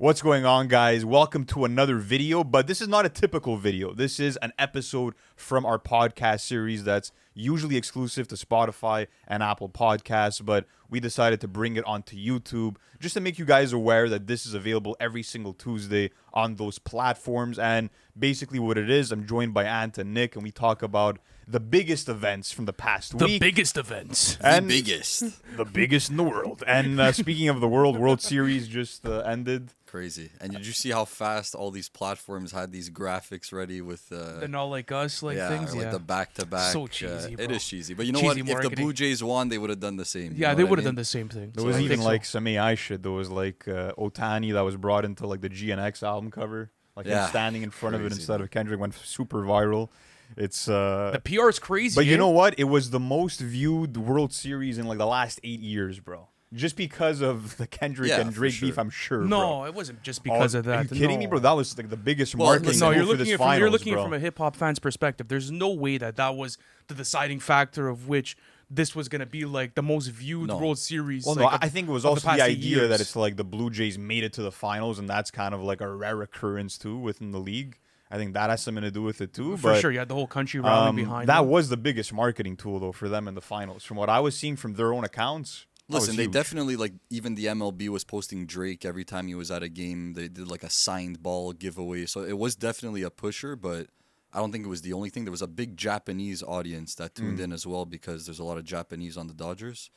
What's going on, guys? Welcome to another video, but this is not a typical video. This is an episode from our podcast series that's usually exclusive to Spotify and Apple Podcasts, but we decided to bring it onto YouTube just to make you guys aware that this is available every single Tuesday on those platforms. And basically what it is, I'm joined by Ant and Nick, and we talk about the biggest events from the past week. The biggest events. And the biggest. The biggest in the world. And speaking of the World Series just ended. Crazy. And did you see how fast all these platforms had these graphics ready with The not like us things? things? Like the back-to-back. So cheesy, bro. It is cheesy. But you know Cheesy what? If marketing. the Blue Jays won, they would have done the same. Yeah, they would have done the same thing. There So was I even think like some AI shit. There was like Otani that was brought into like the GNX album cover. Like him standing in front of it instead of Kendrick went super viral. It's the PR is crazy. But you know what? It was the most viewed World Series in like the last 8 years, bro. Just because of the Kendrick and Drake beef, I'm sure. No, it wasn't just because of that. Are you kidding me, bro? That was like the biggest Well, marketing No, tool you're for looking this at finals, you're looking bro. from a hip hop fan's perspective. There's no way that was the deciding factor of which this was gonna be like the most viewed World Series. Well, like, no, I think it was of also past the 8 idea years. that it's like the Blue Jays made it to the finals, and that's kind of like a rare occurrence too within the league. I think that has something to do with it too. For but, sure, you had the whole country rallying behind that them. was the biggest marketing tool though for them in the finals. From what I was seeing from their own accounts. Listen, they huge. definitely, like, even the MLB was posting Drake every time he was at a game. They did, like, a signed ball giveaway. So it was definitely a pusher, but I don't think it was the only thing. There was a big Japanese audience that tuned in as well because there's a lot of Japanese on the Dodgers.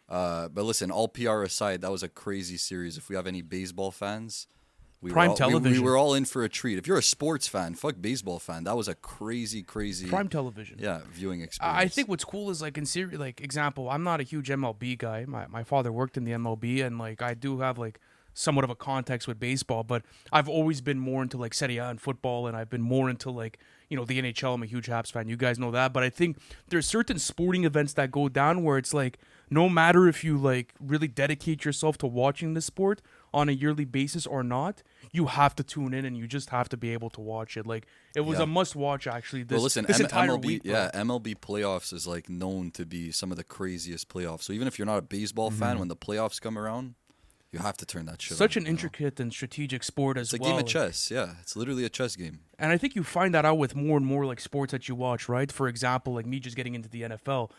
But listen, all PR aside, that was a crazy series. If we have any baseball fans... Prime television. We were all in for a treat. If you're a sports fan, fuck baseball fan. That was a crazy Prime television. Yeah, viewing experience. I think what's cool is like in series, like example, I'm not a huge MLB guy. My father worked in the MLB, and like I do have like somewhat of a context with baseball, but I've always been more into like Serie A and football, and I've been more into like the NHL. I'm a huge Habs fan. You guys know that, but I think there's certain sporting events that go down where it's like no matter if you like really dedicate yourself to watching the sport on a yearly basis or not, you have to tune in and you just have to be able to watch it. Like it was a must watch actually. This entire MLB, week. MLB playoffs is like known to be some of the craziest playoffs. So even if you're not a baseball fan, when the playoffs come around, you have to turn that shit on. Such an intricate and strategic sport as well. It's a well. game of chess, yeah. It's literally a chess game. And I think you find that out with more and more like sports that you watch, right? For example, like me just getting into the NFL.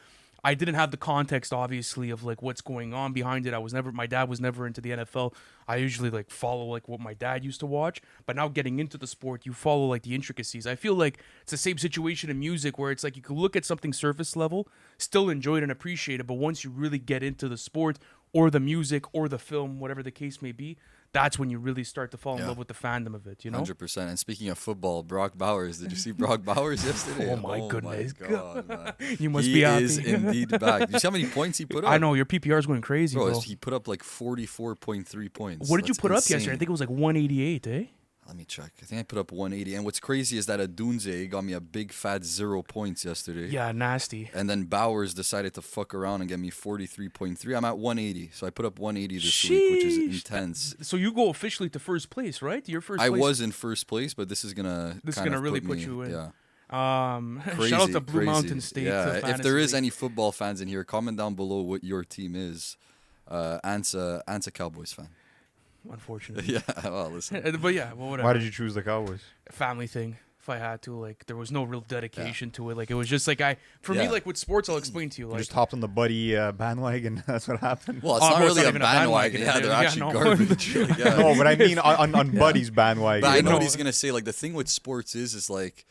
I didn't have the context, obviously, of like what's going on behind it. My dad was never into the NFL. I usually like follow like what my dad used to watch. But now getting into the sport, you follow like the intricacies. I feel like it's the same situation in music where it's like you can look at something surface level, still enjoy it and appreciate it. But once you really get into the sport or the music or the film, whatever the case may be, that's when you really start to fall in love with the fandom of it, 100%. And speaking of football, Brock Bowers. Did you see Brock Bowers yesterday? Oh my goodness. My God, man. You must be happy. He is indeed back. Do you see how many points he put up? I know, your PPR is going crazy, bro. He put up like 44.3 points. What did you That's put up insane. yesterday? I think it was like 188, eh? Let me check. I think I put up 180. And what's crazy is that Adunze got me a big fat 0 points yesterday. Yeah, nasty. And then Bowers decided to fuck around and get me 43.3. I'm at 180. So I put up 180 this week, which is intense. So you go officially to first place, right? Your first I place. was in first place, but this is gonna really put you in. Yeah. Crazy, shout out to Blue Mountain State. Yeah. If there is any football fans in here, comment down below what your team is. Ant's a Cowboys fan. Unfortunately. Yeah, well, listen. But yeah, well, whatever. Why did you choose the Cowboys? Family thing. If I had to, like, there was no real dedication to it. Like, it was just like me, like with sports, I'll explain to you. Like, You just hopped on the Buddy bandwagon. That's what happened. Well, it's not bro, really a even a bandwagon. bandwagon. Yeah, they're Yeah, actually no. garbage. Like, yeah. No, but I mean on Buddy's bandwagon. But I know No. what he's gonna say. Like the thing with sports is like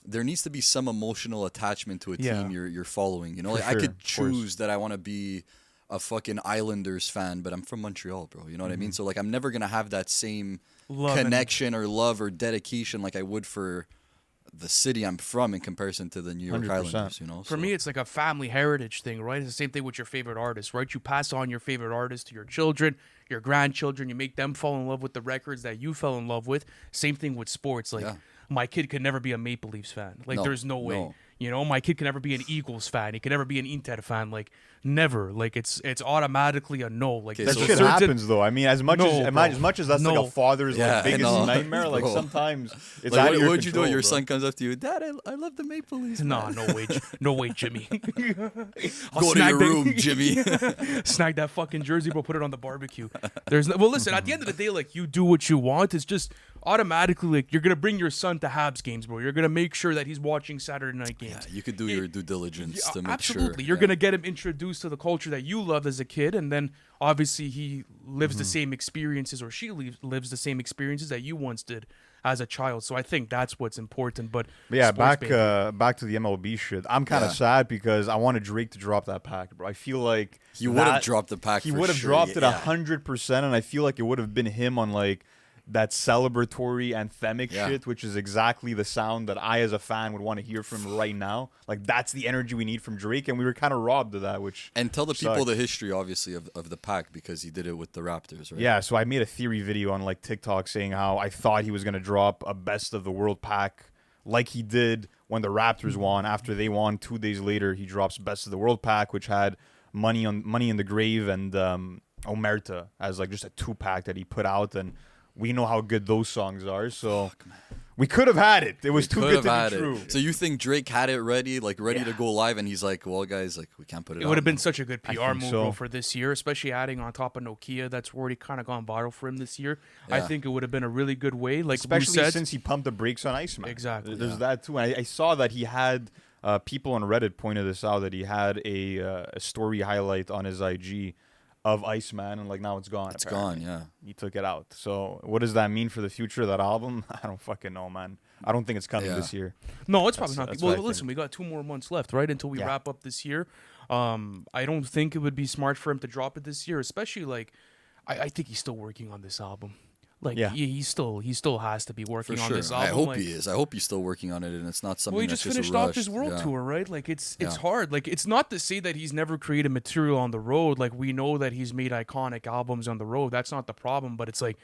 there needs to be some emotional attachment to a team you're following. You know, For like I sure, could of course. choose that I want to be a fucking Islanders fan, but I'm from Montreal, bro. You know what I mean? So like I'm never gonna have that same Love and- connection or love or dedication like I would for the city I'm from in comparison to the New York 100%. Islanders. You know, For me, it's like a family heritage thing, right? It's the same thing with your favorite artist, right? You pass on your favorite artist to your children, your grandchildren. You make them fall in love with the records that you fell in love with. Same thing with sports. Like, my kid could never be a Maple Leafs fan. Like, No, there's no way. no. You know, my kid can never be an Eagles fan. He can never be an Inter fan. Like, never. Like, it's automatically a no. Like, Okay, That so shit happens though. I mean, as much No, as bro. as much as that's like No. a father's Yeah, I like biggest know. nightmare, like Bro. sometimes it's Like, out of your what'd you do? control, Your bro. son comes up to you, Dad, I love the Maple Leafs. Nah, man." no way, Jimmy. I'll Go to snag your that- room, Jimmy. snag that fucking jersey, bro. Put it on the barbecue. There's no, well, listen. At the end of the day, like you do what you want. It's just automatically like you're gonna bring your son to Habs games, bro. You're gonna make sure that he's watching Saturday night Yeah, games. you could do your due diligence to make sure. Absolutely, you're Yeah. gonna get him introduced to the culture that you loved as a kid, and then obviously he lives Mm-hmm. the same experiences, or she lives the same experiences that you once did as a child. So I think that's what's important. But Yeah, sports, back baby. back to the MLB shit. I'm kind of Yeah. sad because I wanted Drake to drop that pack, bro. I feel like He would have that- dropped the pack. He for would have sure. dropped it Yeah. 100%, and I feel like it would have been him on like that celebratory anthemic Yeah. shit, which is exactly the sound that I, as a fan, would want to hear from right now. Like that's the energy we need from Drake, and we were kind of robbed of that. Which And tell the people sucks. the history, obviously, of the pack because he did it with the Raptors, right? Yeah, so I made a theory video on like TikTok saying how I thought he was gonna drop a best of the world pack like he did when the Raptors won. After they won, 2 days later, he drops best of the world pack, which had Money in the Grave and Omerta as like just a 2-pack that he put out, and we know how good those songs are. So we could have had it. It was too Could good have to had be true. it. So you think Drake had it ready, like ready to go live, and he's like, "Well, guys, like we can't put it." It would have out been now." such a good PR think move, so. bro, for this year, especially adding on top of Nokia. That's already kind of gone viral for him this year. I Yeah. think it would have been a really good way. Like Especially Blue said, since he pumped the brakes on Iceman. Exactly, There's yeah. that too. And I saw that he had people on Reddit pointed this out, that he had a story highlight on his IG of Iceman, and like now it's gone. It's apparently. gone. Yeah. He took it out. So what does that mean for the future of that album? I don't fucking know, man. I don't think it's coming Yeah. this year. no, it's probably That's- not. that's Well, what I listen, we got 2 more months left, right, until we Yeah. wrap up this year. I don't think it would be smart for him to drop it this year, especially like I think he's still working on this album. Like Yeah. he still has to be For working on sure. this I album. hope like, he is. I hope he's still working on it, and it's not something Well, he that's just just finished off his rushed. world Yeah. tour, right? Like it's Yeah. hard. Like it's not to say that he's never created material on the road. Like we know that he's made iconic albums on the road. That's not the problem. But it's like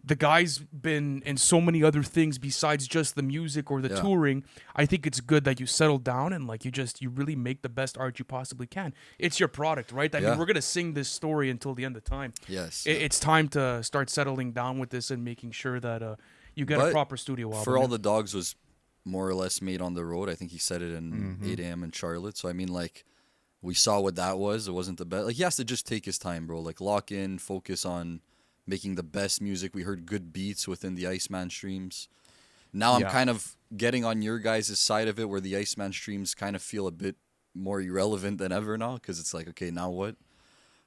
the guy's been in so many other things besides just the music or the Yeah. touring. I think it's good that you settle down and like you really make the best art you possibly can. It's your product, right? I Yeah. mean, we're gonna sing this story until the end of time. Yes. It's time to start settling down with this and making sure that you get a But proper studio album. For All the Dogs was more or less made on the road. I think he said it in Mm-hmm. 8 a.m. in Charlotte. So I mean, like, we saw what that was. It wasn't the best. Like, he has to just take his time, bro. Like, lock in, focus on making the best music. We heard good beats within the Iceman streams. Now I'm Yeah. kind of getting on your guys' side of it, where the Iceman streams kind of feel a bit more irrelevant than ever now, because it's like, okay, now what?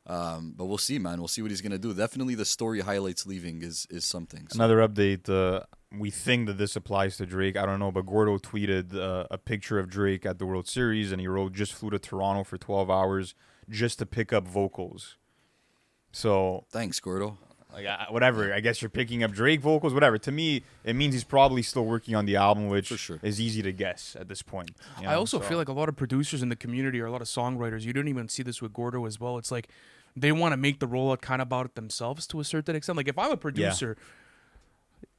But we'll see, man. We'll see what he's gonna do. Definitely, the story highlights leaving is something. So. Another update. We think that this applies to Drake. I don't know, but Gordo tweeted a picture of Drake at the World Series, and he wrote, "Just flew to Toronto for 12 hours just to pick up vocals." So, Thanks, Gordo. like, whatever. I guess you're picking up Drake vocals, whatever. To me, it means he's probably still working on the album, which For sure. is easy to guess at this point. you I know? also So- feel like a lot of producers in the community or a lot of songwriters, you don't even see this with Gordo as well. It's like they want to make the rollout kind of about it themselves to a certain extent. Like if I'm a producer,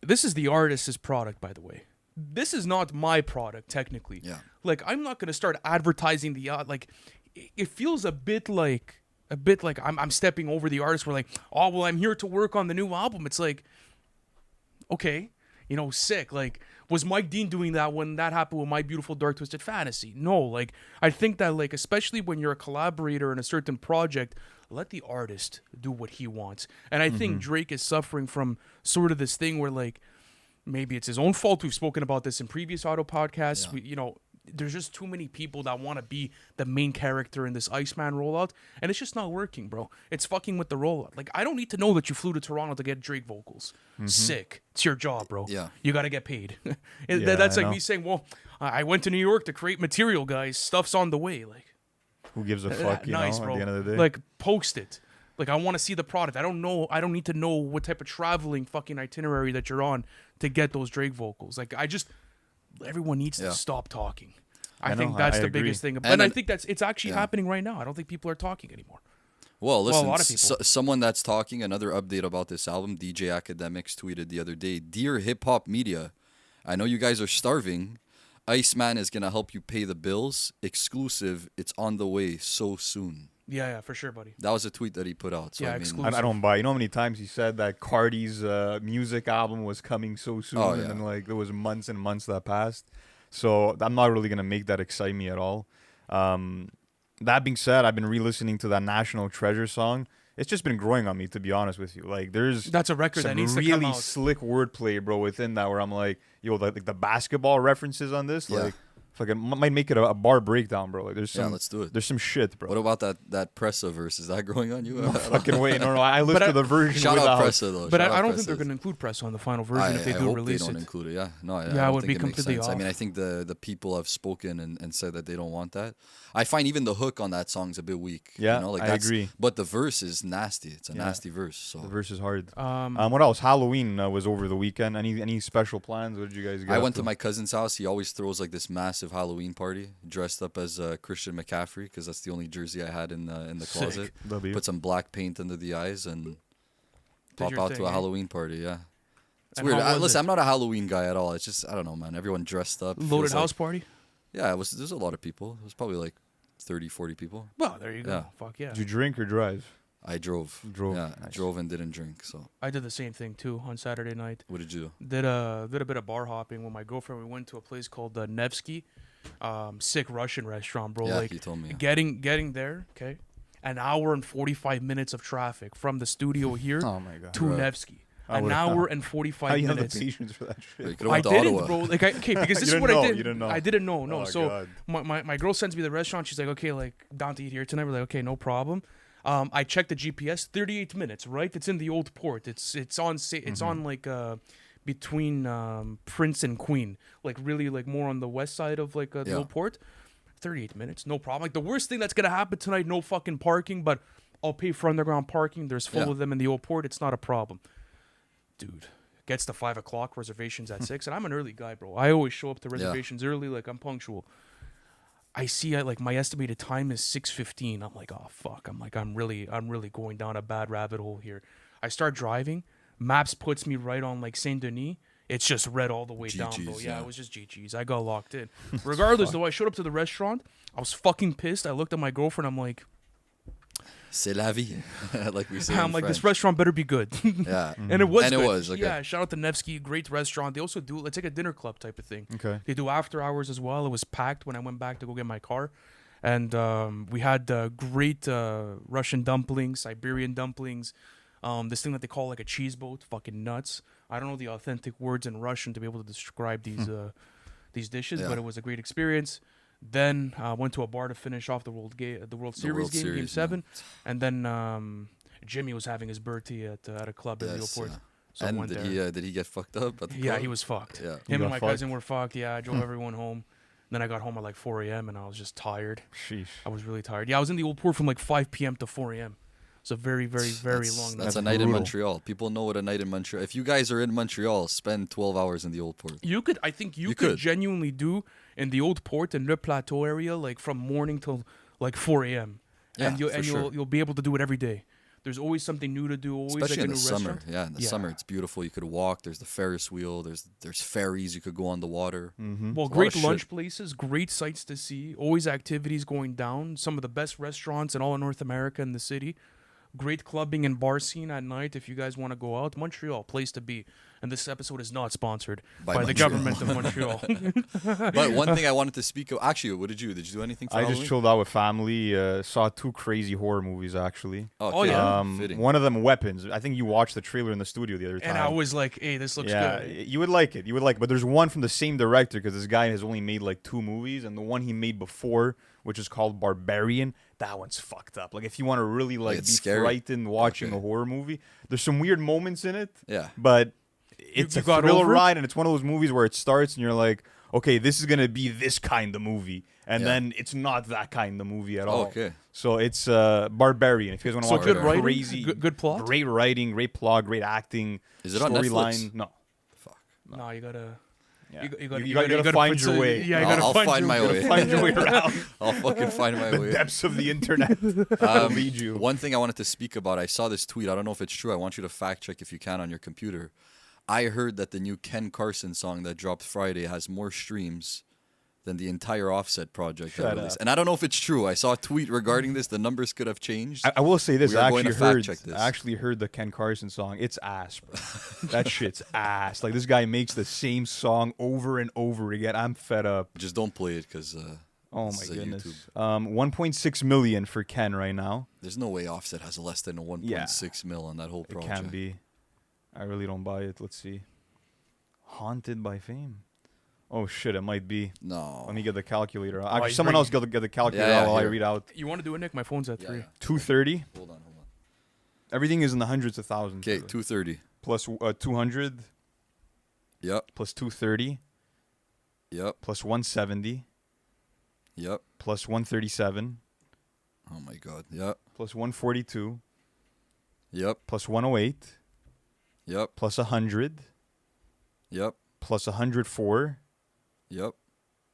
this is the artist's product, by the way. This is not my product, technically. Yeah. Like I'm not gonna start advertising the like. It feels a bit like I'm stepping over the artist. We're like, oh well, I'm here to work on the new album. It's like, okay, sick. Like, was Mike Dean doing that when that happened with My Beautiful Dark Twisted Fantasy? No, like, I think that, like, especially when you're a collaborator in a certain project, let the artist do what he wants. And I think Drake is suffering from sort of this thing where, like, maybe it's his own fault. We've spoken about this in previous auto podcasts. Yeah. There's just too many people that want to be the main character in this Iceman rollout, and it's just not working, bro. It's fucking with the rollout. Like, I don't need to know that you flew to Toronto to get Drake vocals. Sick. It's your job, bro. Yeah. You got to get paid. Yeah, That's I like know. me saying, well, I went to New York to create material, guys. Stuff's on the way. Like, Who gives a fuck, nice, at bro. the end of the day? Like, post it. Like, I want to see the product. I don't need to know what type of traveling fucking itinerary that you're on to get those Drake vocals. Like, everyone needs to Yeah. stop talking. I know, think that's I the agree. biggest thing. And And I then- think it's actually yeah. happening right now. I don't think people are talking anymore. Well, listen, a lot of people. someone that's talking, another update about this album, DJ Academics tweeted the other day, "Dear hip hop media, I know you guys are starving. Iceman is gonna help you pay the bills. Exclusive. It's on the way so soon. Yeah, for sure, buddy. That was a tweet that he put out. So Yeah, I mean, exclusive. I don't buy. You know how many times he said that Cardi's music album was coming so soon, Oh, and yeah. then like there was months and months that passed. So I'm not really gonna make that excite me at all. That being said, I've been re-listening to that National Treasure song. It's just been growing on me, to be honest with you. Like there's That's a record that some needs to come really out. slick wordplay, bro, within that where I'm like, yo, the basketball references on this, Yeah. like, fucking might make it a bar breakdown, bro. Like there's yeah, some, let's do it. there's some shit, bro. What about that Pressa verse? Is that growing on you? Fucking wait, no, I listened But to the version Shout without. out Pressa though. But Shout I out don't Pressa. think they're going to include press on the final version I if they do hope release they don't it. include it. Yeah, no, I Yeah, it don't would think be it makes completely sense. I mean, off. I think the people have spoken and said that they don't want that. I find even the hook on that song's a bit weak. Yeah, you know, like I agree. But the verse is nasty. It's a Yeah. nasty verse. So The verse is hard. Um, What else? Halloween was over the weekend. Any special plans? What did you guys get? I up went to my cousin's house. He always throws like this massive Halloween party, dressed up as Christian McCaffrey, because that's the only jersey I had in the Sick. closet. W. Put some black paint under the eyes and pop your out thing, to a eh? Halloween party. Yeah, it's And weird. how was Listen, it? I'm not a Halloween guy at all. It's just I don't know, man. Everyone dressed up. Loaded feels house like- party? Yeah, it was. There's a lot of people. It was probably like 30, 40 people. Well, there you go. Yeah. Fuck yeah. Did you drink or drive? I drove. Drove, Yeah, nice. drove and didn't drink. So I did the same thing too on Saturday night. what did you do? Did a bit of bar hopping with my girlfriend. We went to a place called Nevsky, sick Russian restaurant, bro. Yeah, like he told me. getting there, okay, an hour and 45 minutes of traffic from the studio here Oh my god. to Right. Nevsky. I An would've- hour and How 45 you have the minutes. patience for that You shit? could've I went to didn't, Ottawa. bro. Like, okay, because this You is what didn't I know, did. you didn't know. I didn't know. No, Oh, so God. my girl sends me the restaurant. She's like, okay, like down to eat here tonight. We're like, okay, no problem. I checked the GPS. 38 minutes, right? It's in the old port. It's on like between Prince and Queen, like really like more on the west side of like the Yeah. old port. 38 minutes, no problem. Like the worst thing that's gonna happen tonight, no fucking parking, but I'll pay for underground parking. There's full Yeah. of them in the old port. It's not a problem, dude. Gets to 5 o'clock, reservations at 6, and I'm an early guy, bro. I always show up to reservations early, like I'm punctual. I see like my estimated time is 6:15. I'm like, oh fuck. I'm really going down a bad rabbit hole here. I start driving. Maps puts me right on like Saint Denis. It's just red all the way down, bro. GGs, Yeah, yeah. it was just GG's. I got locked in. Regardless, though, I showed up to the restaurant. I was fucking pissed. I looked at my girlfriend. I'm like, C'est la vie, like we say. I'm in like, this French. restaurant better be good. Yeah, And it was And it good. was, okay. Yeah, shout out to Nevsky, great restaurant. They also do, it's like a dinner club type of thing. Okay. They do after hours as well. It was packed when I went back to go get my car. And we had great Russian dumplings, Siberian dumplings, this thing that they call like a cheese boat, fucking nuts. I don't know the authentic words in Russian to be able to describe these dishes, Yeah. but it was a great experience. Then went to a bar to finish off the World Series World game, Game Series, 7. And then Jimmy was having his birthday at a club in the Yes, Port. yeah. So I And went did there. did he get fucked up? At the Yeah, club? he was fucked. Yeah. You Him got and my fucked? cousin were fucked. Yeah, I drove everyone home. Then I got home at like 4 a.m. and I was just tired. Sheesh. I was really tired. Yeah, I was in the old port from like 5 p.m. to 4 a.m. It's a very, very, very long night. That's a night in brutal. Montreal. People know what a night in Montreal. If you guys are in Montreal, spend 12 hours in the old port. I think you You could could. genuinely do in the old port and Le Plateau area, like from morning till like 4 a.m. And Yeah, for sure. you'll be able to do it every day. There's always something new to do. Always Especially like a in new the summer. restaurant. Yeah, in the Yeah. summer it's beautiful. You could walk. There's the Ferris wheel. There's ferries. You could go on the water. Mm-hmm. Well, It's a lot great of lunch shit. places, great sights to see, always activities going down. Some of the best restaurants in all of North America in the city. Great clubbing and bar scene at night if you guys want to go out. Montreal, place to be. And this episode is not sponsored By by the Montreal. government of Montreal. But one thing I wanted to speak of. Actually, what did you do? Anything for I Halloween? just chilled out with family. Saw 2 crazy horror movies actually. Oh, yeah. Fitting. One of them, Weapons. I think you watched the trailer in the studio the other time. And I was like, hey, this looks yeah, good. you would like it. You would like it. But there's one from the same director because this guy has only made like 2 movies, and the one he made before, which is called Barbarian, that one's fucked up. Like if you want to really like be it's scary. frightened watching Okay. a horror movie, there's some weird moments in it. Yeah. But it's you a got thrill over it? ride, and it's one of those movies where it starts and you're like, okay, this is gonna be this kind of movie, and Yeah. then it's not that kind of movie at all. Okay. So it's Barbarian. If you guys want to So watch good a writing, crazy, good plot? great writing, great plot, great acting. Is it on storyline? Netflix? No. Fuck. No, you gotta. Yeah. You You gotta find your way. Yeah, you I'll gotta find your my way. Find your way around I'll fucking find my the way. depths of the internet. I'll lead you. One thing I wanted to speak about, I saw this tweet. I don't know if it's true. I want you to fact check if you can on your computer. I heard that the new Ken Carson song that dropped Friday has more streams than the entire Offset project. Shut released. up. And I don't know if it's true. I saw a tweet regarding this. The numbers could have changed. I will say this. We are I going actually to fact heard. check this. I actually heard the Ken Carson song. It's ass, bro. That shit's ass. Like this guy makes the same song over and over again. I'm fed up. Just don't play it because. Oh this my is a goodness. YouTube. 1.6 million for Ken right now. There's no way Offset has less than a 1.6 mil on that whole It project. can be. I really don't buy it. Let's see. Haunted by Fame. Oh shit! It might be. No. Let me get the calculator. Actually, he's someone bringing- else get the calculator Yeah, while I here. read out. You want to do it, Nick? My phone's at Yeah, 3. yeah. 230. Hold on. Everything is in the hundreds of thousands. Okay, 230. Plus 200. Yep. Plus 230. Yep. Plus 170. Yep. Plus 137. Oh my God. Yep. Plus 142. Yep. Plus 108. Yep. Plus 100. Yep. Plus 104. Yep.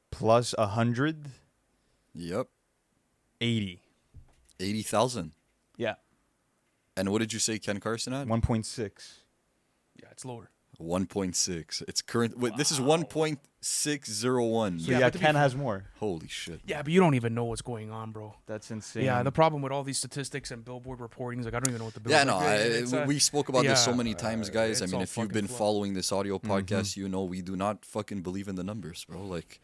Plus 100. Yep. 80. 80,000. Yeah. And what did you say Ken Carson had? 1.6. Yeah, it's lower. 1.6. It's current. Wait, this is 1.601. So Yeah, yeah, but to be Ken fair- has more. Holy shit. Yeah, but you don't even know what's going on, bro. That's insane. Yeah, the problem with all these statistics and Billboard reporting is like I don't even know what the Yeah, Billboard. no, we spoke about this so yeah, many times, guys. I it's mean, all if you've fucking been fluff. following this audio podcast, you know we do not fucking believe in the numbers, bro. Like,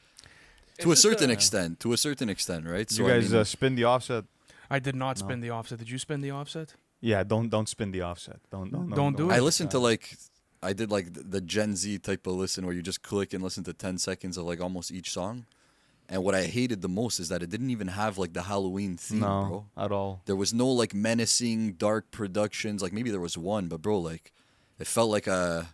to a It's just certain a- extent. To a certain extent, right? Did So, you guys I mean, spin the offset? I did not spin the offset. Did you spin the offset? Yeah, don't spin the offset. Don't do it. I listened to like, I did like the Gen Z type of listen where you just click and listen to 10 seconds of like almost each song. And what I hated the most is that it didn't even have like the Halloween theme, bro. at all. There was no like menacing dark productions. Like maybe there was one, but bro, like it felt like a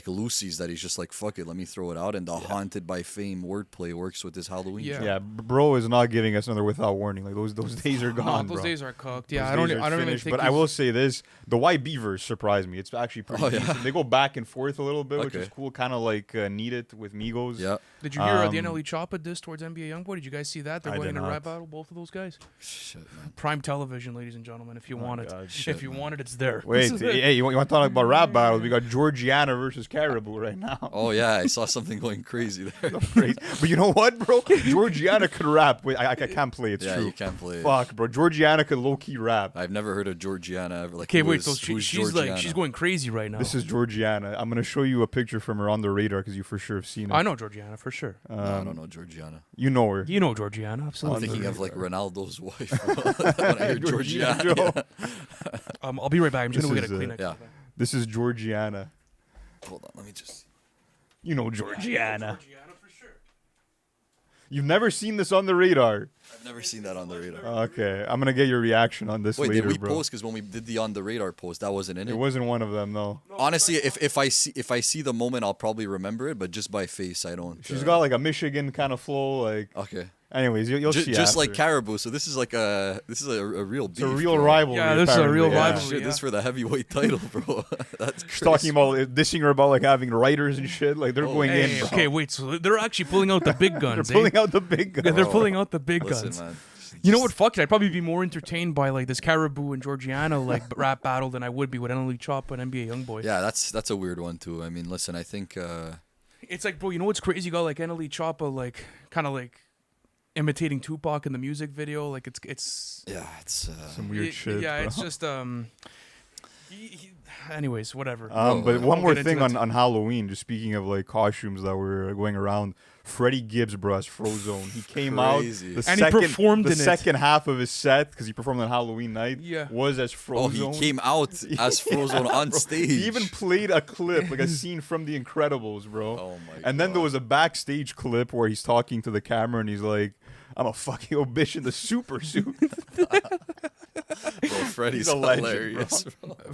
Lucy's that he's just like fuck it, let me throw it out. And the Haunted by Fame wordplay works with this Halloween. Yeah. track. Yeah, bro is not giving us another without warning. Like those days are gone, those bro. days are cooked. Yeah, Those I don't. days are I don't even finished. think. But I will say this: the YB verse surprised me. It's actually pretty Oh, yeah? decent. They go back and forth a little bit, which is Okay. cool. Kind of like Need It with Migos. Yeah. Did you hear the Um, NLE Choppa diss towards NBA YoungBoy? Did you guys see that? They're I going did in a not. rap battle, both of those guys. Shit, man. Prime television, ladies and gentlemen. If you want it, God, shit, if you man. want it, it's there. Wait, hey, you want to talk about rap battles? We got Georgiana versus Caribou right now. Oh yeah, I saw something going crazy there. Crazy. But you know what, bro? Georgiana could rap. Wait, I can't play. It's Yeah, true. you can't play it. Fuck, bro. Georgiana could low key rap. I've never heard of Georgiana ever. Like, Okay, who wait. is- So who's she's Georgiana? like she's going crazy right now. This is Georgiana. I'm gonna show you a picture from her on the radar because you for sure have seen it. I know Georgiana for sure. No, I don't know Georgiana. You know her. You know Georgiana, I'm absolutely. thinking of like Ronaldo's wife when I hear Georgiana. Joe. I'll be right back. I'm just gonna This go get a is, Kleenex. yeah. This is Georgiana. Hold on, let me just. You know Georgiana. Georgiana for sure. You've never seen this on the radar. I've never seen that on the radar. Okay, I'm gonna get your reaction on this Wait, later, did we bro. post? Because when we did the on the radar post, that wasn't in It it. wasn't one of them, no. Honestly, if I see the moment, I'll probably remember it, but just by face, I don't. She's got like a Michigan kind of flow, like. Okay. Anyways, you'll see. Just like after. Caribou, so this is like a real beef. It's a real bro. rivalry. Yeah, this is a apparently, real yeah. rivalry. Shit, yeah. this is for the heavyweight title, bro. That's She's talking crazy. about dissing her about like having writers and shit. Like they're going Hey, in, bro. okay, wait. So they're actually pulling out the big They're guns. pulling eh? out the big Yeah, guns. they're pulling out the big Listen, guns. man. You know what? Fuck it. I'd probably be more entertained by like this Caribou and Georgiana like rap battle than I would be with NLE Choppa and NBA YoungBoy. Yeah, that's a weird one too. I mean, listen, I think It's like, bro, you know what's crazy? You got like NLE Choppa like kind of like imitating Tupac in the music video. Like it's yeah, it's Some weird shit. Yeah, bro. it's just anyways, whatever. But one Won't more get into thing it. on Halloween, just speaking of like costumes that were going around, Freddie Gibbs, bro, as Frozone. He came Crazy. out the And he second, performed the in it. second half of his set because he performed on Halloween night. Yeah. was as oh, Frozone. he came out as Frozone on stage. He even played a clip, like a scene from The Incredibles, bro. Oh my And then there God. was a backstage clip where he's talking to the camera and he's like, "I'm a fucking old bitch in the super suit." Bro, Freddie's He's a legend, hilarious.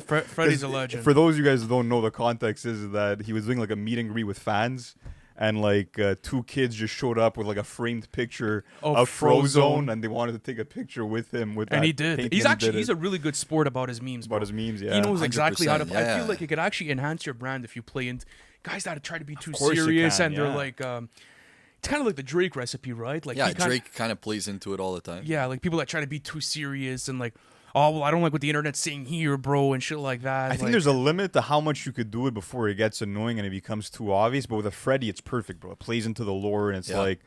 Freddie's a legend. For those of you guys who don't know, the context is that he was doing like a meet and greet with fans, and like two kids just showed up with like a framed picture of Frozone, and they wanted to take a picture with him. And that he did. painting, He's and he actually did he's it. a really good sport about his memes. about Bro. his memes. Yeah, He knows exactly how to. 100%, I yeah. feel like it could actually enhance your brand if you play into guys that try to be too course you serious can, and they're yeah. like. It's kind of like the Drake recipe, right? Like Yeah, he kinda- Drake kind of plays into it all the time. Yeah, like people that try to be too serious and like, oh well, I don't like what the internet's saying here, bro, and shit like that. I think like, there's a limit to how much you could do it before it gets annoying and it becomes too obvious. But with a Freddy, it's perfect, bro. It plays into the lore, and it's Yeah. like,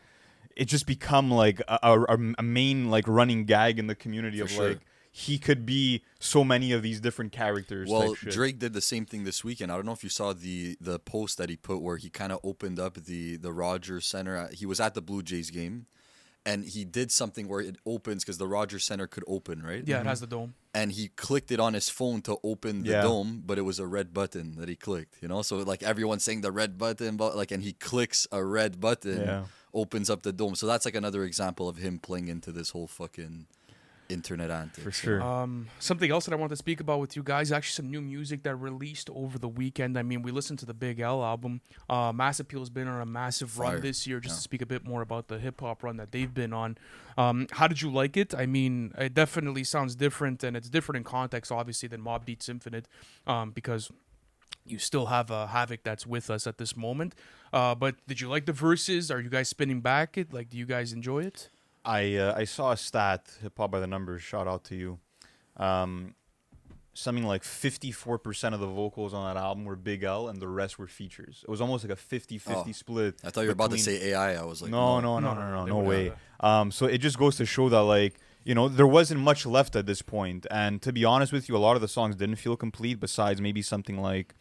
it just become like a main like running gag in the community of sure. like he could be so many of these different characters. Well, type shit. Drake did the same thing this weekend. I don't know if you saw the post that he put where he kind of opened up the Rogers Center. He was at the Blue Jays game, and he did something where it opens because the Rogers Center could open, right? Yeah, it has the dome. And he clicked it on his phone to open the dome, but it was a red button that he clicked, you know? So like everyone's saying the red button, but like, and he clicks a red button, opens up the dome. So that's like another example of him playing into this whole fucking internet antics. For sure. Something else that I want to speak about with you guys, actually some new music that released over the weekend. I mean, we listened to the Big L album. Mass Appeal's been on a massive run this year, just to speak a bit more about the hip-hop run that they've been on. How did you like it? I mean, it definitely sounds different, and it's different in context, obviously, than Mobb Deep's Infinite, because you still have Havoc that's with us at this moment. But did you like the verses? Are you guys spinning back it? Like, do you guys enjoy it? I saw a stat, Hip Hop by the Numbers, shout out to you. Something like 54% of the vocals on that album were Big L and the rest were features. It was almost like a 50-50 split. I thought you were about to say AI. I was like, no way. So it just goes to show that, like, you know, there wasn't much left at this point. And to be honest with you, a lot of the songs didn't feel complete, besides maybe something like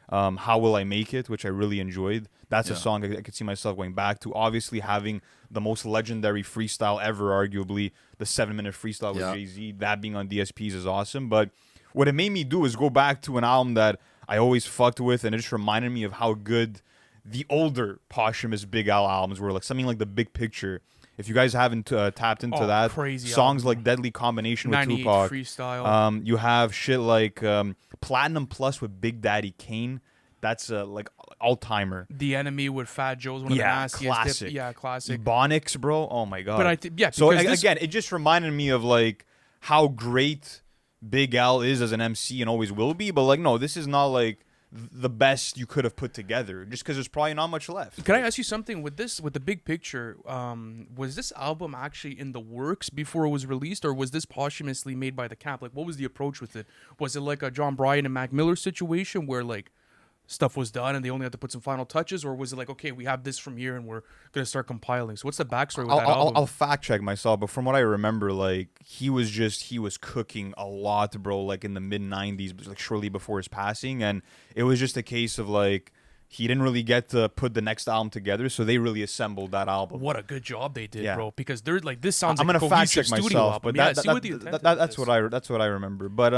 How Will I Make It, which I really enjoyed. That's a song I could see myself going back to. Obviously, having the most legendary freestyle ever, arguably, the 7-minute freestyle with Jay-Z, that being on DSPs is awesome. But what it made me do is go back to an album that I always fucked with, and it just reminded me of how good the older posthumous Big Al albums were, like something like The Big Picture. If you guys haven't tapped into that, crazy songs album. like Deadly Combination with 98 Tupac. freestyle. You have shit like Platinum Plus with Big Daddy Kane. That's like all-timer. The Enemy with Fat Joe's one of the nastiest. Classic. Classic. Ebonics, bro. Oh my god. But I think So again, it just reminded me of like how great Big Al is as an MC and always will be. But like, no, this is not like the best you could have put together, just because there's probably not much left. Can I ask you something with this, with The Big Picture? Was this album actually in the works before it was released, or was this posthumously made by the Camp? Like, what was the approach with it? Was it like a John Bryan and Mac Miller situation where like stuff was done and they only had to put some final touches, or was it like, okay, we have this from here and we're gonna start compiling? So what's the backstory with that album? I'll fact check myself, but from what I remember, like he was cooking a lot, bro. Like in the mid '90s, like shortly before his passing, and it was just a case of like he didn't really get to put the next album together, so they really assembled that album. What a good job they did, bro! Because they're like, this sounds I'm like gonna a fact check studio myself, album. but That's what I remember. But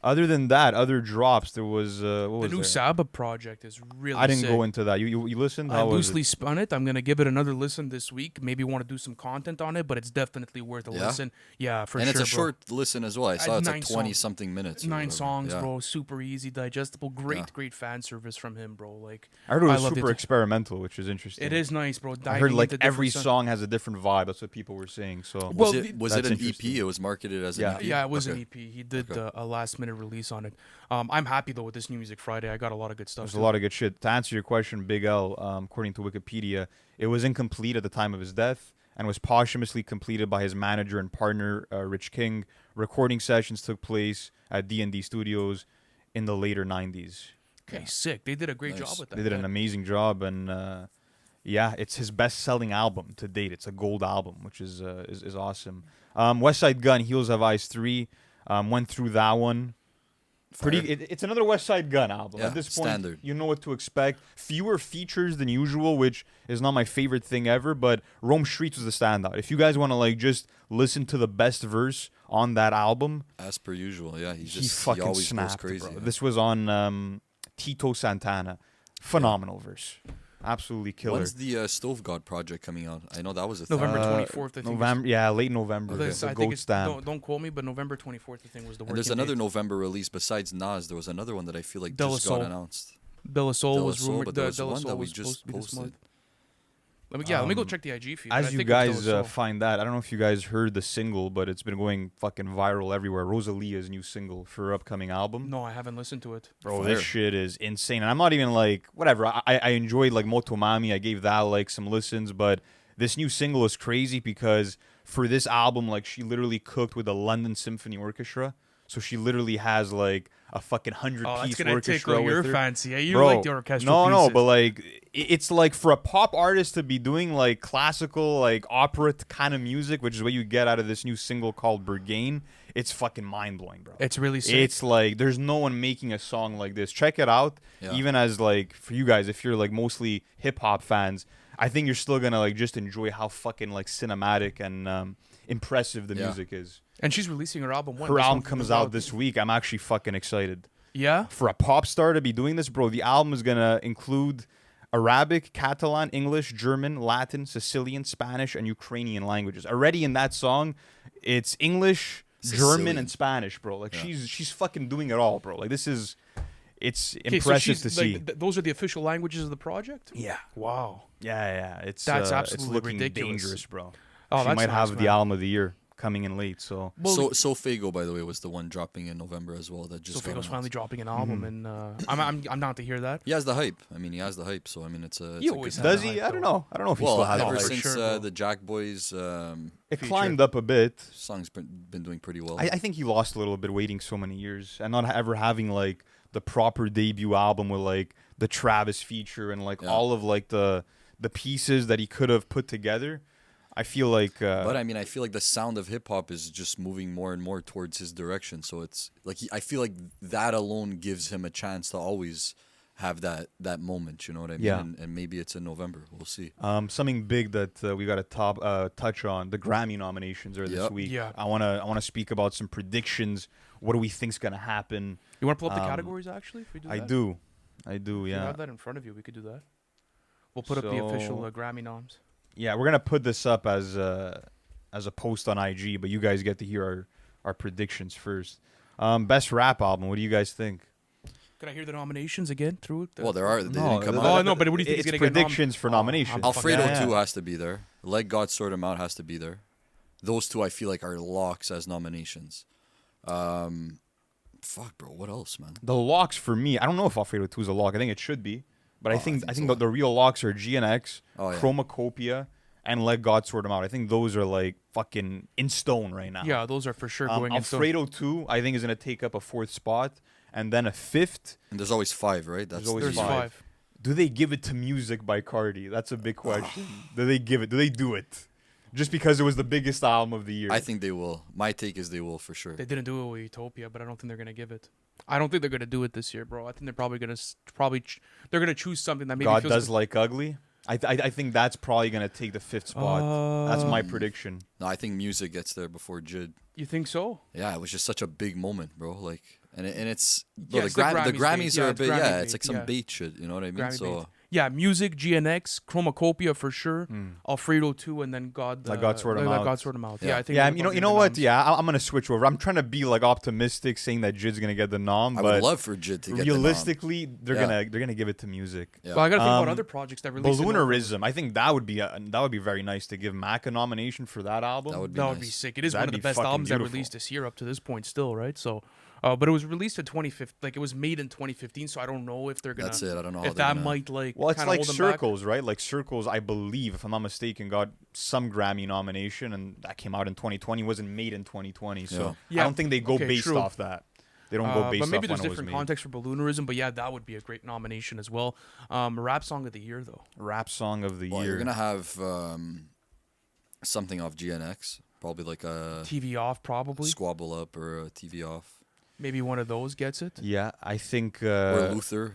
other than that, other drops, there was what was the new there? Saba project is really I didn't sick. go into that. You listened? I How was loosely it? spun it. I'm gonna give it another listen this week. Maybe want to do some content on it, but it's definitely worth a listen. Yeah, for and sure. it's a bro. short listen as well. I saw it's like 20 songs. something minutes. or 9 whatever. songs, Yeah. bro. Super easy, digestible. Great fan service from him, bro. Like I heard it was loved super experimental, which is interesting. It is nice, bro. I heard Diving like into every different song has a different vibe. That's what people were saying. So Well, Was it that's an EP? interesting. It was marketed as an EP? Yeah, it was Okay. an EP. He did a last minute release on it. I'm happy though with this New Music Friday. I got a lot of good stuff. there's a lot of good shit. To answer your question, Big L, according to Wikipedia, it was incomplete at the time of his death and was posthumously completed by his manager and partner, Rich King. Recording sessions took place at D&D Studios in the later 90s. Okay, sick. They did a great job with that. They did an amazing job, and yeah, it's his best-selling album to date. It's a gold album, which is awesome. West Side Gun, Heels Have Eyes 3, went through that one. It's another West Side Gun album. Yeah, At this point, standard. you know what to expect. Fewer features than usual, which is not my favorite thing ever, but Rome Streets was the standout. If you guys want to like just listen to the best verse on that album, As per usual, yeah. he fucking always snapped, goes crazy. bro. This was on Tito Santana. Phenomenal verse. Absolutely killer. When's the Stove God project coming out? I know that was a thing. November 24th, I think. November, yeah, late November. This, It's a I think gold it's, stamp. don't quote me, but November 24th, I think, was the And working there's another date. November release besides Nas. There was another one that I feel like De La just Soul. got announced. De La Soul De La was Soul, rumored. but there was De La one Soul that we was just supposed to be this posted. month. Let me go check the IG feed. but I As you think it was De La guys Soul. find that, I don't know if you guys heard the single, but it's been going fucking viral everywhere. Rosalia's new single for her upcoming album. No, I haven't listened to it. Bro, Fire. this shit is insane. And I'm not even like, whatever. I enjoyed like Motomami. I gave that like some listens, but this new single is crazy because for this album, like she literally cooked with the London Symphony Orchestra. So she literally has like a fucking 100-piece Oh, that's gonna orchestra tickle with your her. fancy. Yeah, you Bro, like the orchestral no, pieces. but like it's like for a pop artist to be doing like classical, like opera kind of music, which is what you get out of this new single called Berghain. It's fucking mind blowing, bro. It's really sick. It's like there's no one making a song like this. Check it out. Yeah. Even as like for you guys, if you're like mostly hip hop fans, I think you're still gonna like just enjoy how fucking like cinematic and impressive the music is. And she's releasing her album. When Her this album month comes is out this week. I'm actually fucking excited. Yeah. For a pop star to be doing this, bro, the album is gonna include Arabic, Catalan, English, German, Latin, Sicilian, Spanish, and Ukrainian languages. Already in that song, it's English, German, Sicilian. and Spanish, bro. Like she's fucking doing it all, bro. Like it's Okay, so impressive she's, to see. those are the official languages of the project? Yeah, Wow. yeah. That's It's absolutely looking ridiculous. dangerous, bro. Oh, She that's might nice, have man. the album of the year coming in late. So Well, So Fago, by the way, was the one dropping in November as well. That just so got Fago's announced. finally dropping an album, and I'm down to hear that. He has the hype. I mean, he has the hype. So I mean, it's a. He It's always a has good does the he? hype, I don't though. know. I don't know if he well, still has ever the hype. for since sure, bro. the Jack Boys It climbed up a bit. song's been doing pretty well. I think he lost a little bit waiting so many years and not ever having like the proper debut album with like the Travis feature and like all of like the pieces that he could have put together. I feel like But I mean, I feel like the sound of hip hop is just moving more and more towards his direction. So it's like I feel like that alone gives him a chance to always have that moment. You know what I mean? Yeah. And maybe it's in November. We'll see. something big that we got to touch on. The Grammy nominations are this Yep. week. Yeah. I wanna speak about some predictions. What do we think's gonna happen? You want to pull up the categories, actually? If we do I that? do. If you Yeah. have that in front of you, we could do that. We'll put up the official Grammy noms. Yeah, we're gonna put this up as a post on IG, but you guys get to hear our predictions first. Best rap album. What do you guys think? Could I hear the nominations again through it? Well, there are. They didn't come Oh, out. no, but what do you think it's is gonna get predictions for nominations. Alfredo Yeah. 2 has to be there. Let God Sort Him Out has to be there. Those two I feel like are locks as nominations. Fuck, bro. What else, man? The locks for me, I don't know if Alfredo 2 is a lock. I think it should be. But I think so. the real locks are GNX, Oh, yeah. Chromacopia, and Let God Sort Them Out. I think those are like fucking in stone right now. Yeah, those are for sure going in. So Alfredo 2, I think, is going to take up a fourth spot. And then a fifth. And there's always 5, right? There's always there's five. 5. Do they give it to Music by Cardi? That's a big question. Do they give it? Do they do it? Just because it was the biggest album of the year. I think they will. My take is they will for sure. They didn't do it with Utopia, but I don't think they're gonna give it. I don't think they're gonna do it this year, bro. I think they're probably gonna they're gonna choose something that maybe God feels Does Like Ugly. I think that's probably going to take the fifth spot. That's my prediction. No, I think Music gets there before Jid. You think so? Yeah, it was just such a big moment, bro. Like, and it's Yeah, the it's the Grammys Grammys are a bait. bit. Yeah, it's Yeah, Grammy it's like bait, some yeah. bait shit. You know what I mean? Grammy So bait. Yeah, Music, GNX, Chromacopia for sure, Alfredo 2, and then Let God Sort 'Em Out. God Sort 'Em Out. Yeah. Yeah, I think. Yeah, those are you probably know the what? noms. Yeah, I'm gonna switch over. I'm trying to be like optimistic, saying that Jid's gonna get the nom, I but would love for Jid to get the nom. realistically, they're Yeah. gonna give it to Music. Yeah. Well, I gotta think about Um, other projects that released. in Balloonerism. I think that would be very nice to give Mac a nomination for that album. That would be That nice. would be sick. It is That'd one of the be best fucking albums that beautiful. released this year up to this point, still, right? So, but it was released in 2015. Like it was made in 2015, so I don't know if they're gonna. That's it. I don't know how If they're that gonna- might like. Well, it's kinda like hold them back. Circles, right? Like Circles, I believe, if I'm not mistaken, got some Grammy nomination, and that came out in 2020. Wasn't made in 2020, so Yeah. I don't think they go Okay, based true. off that. They don't go based but maybe off there's when it was different made. context for Balloonerism, but yeah, that would be a great nomination as well. Rap song of the year though. Rap song of the Well, year. you're gonna have something off GNX, probably like a TV off probably. Squabble Up or a TV Off, Maybe one of those gets it. Yeah, I think. or Luther.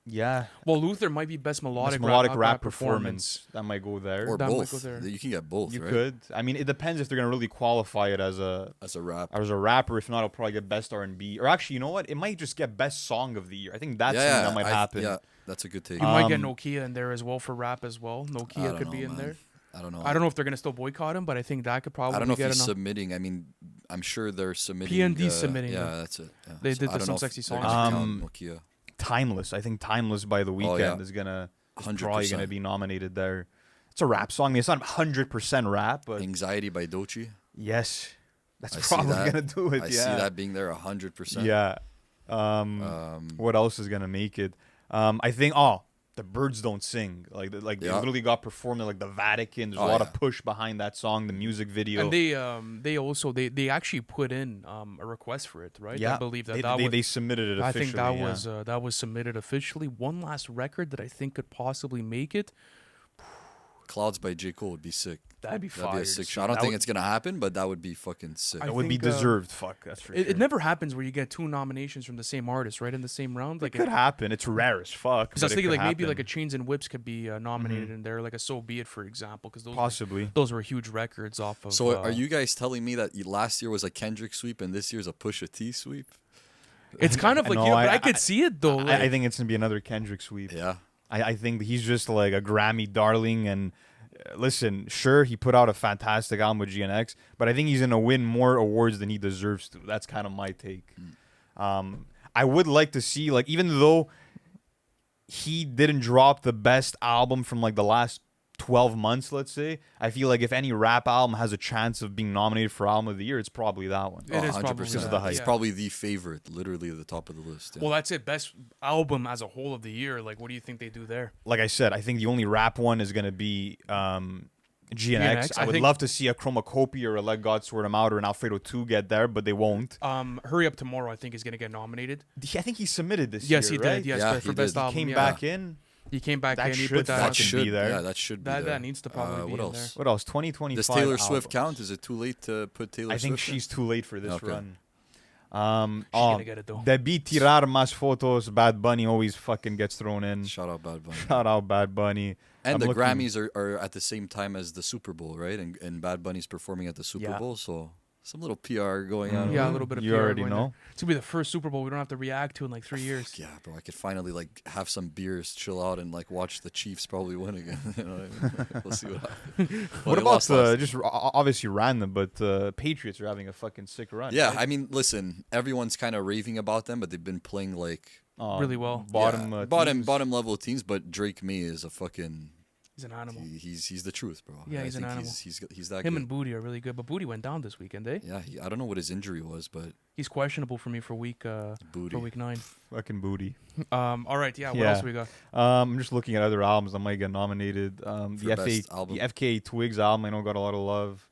Yeah, Well, Luther might be best melodic, Best melodic rap, rap performance. That might go there. Or That might both. go there. You can get both, You right? could. I mean, it depends if they're gonna really qualify it as a As a rapper. If not, it'll probably get best R&B. Or actually, you know what? It might just get best song of the year. I think that's something that might happen. Yeah, that's a good take. You might get Um, Nokia in there as well for rap as well. I Nokia don't could know, be in man. there. I don't know. I don't know if they're gonna still boycott him, but I think that could probably I don't know if get he's enough. submitting. I mean, I'm sure they're submitting. PND submitting Yeah, them. that's it. Yeah. They did I the don't Some know if Sexy they're Songs. gonna count Nokia. Timeless. I think Timeless by The Weeknd yeah. is gonna is 100%. probably gonna be nominated there. It's a rap song. I mean, it's not 100% rap, but Anxiety by Doechii. yes, that's I see probably that. gonna do it. I yeah. see that being there 100%. Yeah. What else is gonna make it? I think. Oh, the birds don't sing. Like they Yeah. literally got performed in like the Vatican. There's a Oh, lot yeah. of push behind that song, the music video. And they also they actually put in a request for it, right? yeah, I believe they, that they, was. they submitted it I officially. think that yeah. was submitted officially. One last record that I think could possibly make it. Clouds by J. Cole would be sick. That'd be That'd be fire a to sick see. shot. I don't That think would- it's gonna happen, but that would be fucking sick. I It would be think, deserved. Fuck, that's for sure. It never happens where you get two nominations from the same artist, right, in the same round. Like It could happen. It's rare as fuck. Because I was but it thinking could like maybe like a happen. Chains and Whips could be nominated in there, like a So Be It, for example, because Possibly. those were huge records off of. So are you guys telling me that last year was a Kendrick sweep and this year's a Pusha T sweep? It's kind of like No, but I could see it though. I think it's gonna be another Kendrick sweep. Yeah. I think he's just like a Grammy darling. And listen, sure, he put out a fantastic album with GNX, but I think he's gonna win more awards than he deserves to. That's kind of my take. I would like to see, like, even though he didn't drop the best album from like the last 12 months, let's say, I feel like if any rap album has a chance of being nominated for album of the year, it's probably that one. It is 100%. probably Because of the hype. It's yeah. probably the favorite, literally at the top of the list. Yeah. Well, that's it. Best album as a whole of the year. Like, what do you think they do there? Like I said, I think the only rap one is gonna be GNX. GNX, I I would think- love to see a Chromacopia or a Let God Sort Him Out or an Alfredo 2 get there, but they won't. Hurry Up Tomorrow, I think, is gonna get nominated. I think he submitted this Yes, year, he right? did. Yes, Yeah, for he best did. He album. Came yeah. back in. He came back That in. He should put that. fucking should be there. Yeah, that should be That there. needs to probably be what in else? there. What else? 2025 Does Taylor Swift albums. count? Is it too late to put Taylor I Swift think in? she's too late for this Okay. run. She's gonna get it though. Debí tirar más fotos. Bad Bunny always fucking gets thrown in. Shout out Bad Bunny. Shout out Bad Bunny. And I'm the looking- Grammys are at the same time as the Super Bowl, right? And Bad Bunny's performing at the Super Yeah. Bowl, so some little PR going on. Yeah, a little bit of You PR already going know. there. It's gonna be the first Super Bowl we don't have to react to in like 3 years. Yeah, bro, I could finally like have some beers, chill out, and like watch the Chiefs probably win again. You know what I mean? We'll see what happens. Well, What they about lost last- just obviously random, but Patriots are having a fucking sick run. Yeah, right? I mean, listen, everyone's kind of raving about them, but they've been playing like Really well. Bottom, teams. bottom level teams. But Drake May is a fucking He's an animal. he's the truth, bro. Yeah, I he's an think animal. He's that Him good. and Booty are really good, but Booty went down this weekend, eh? Yeah, I don't know what his injury was, but He's questionable for me for week Booty. for week 9. Fucking booty. All right, yeah. What Yeah. else we got? I'm just looking at other albums that might get nominated. The best album. the FKA Twigs album I know got a lot of love.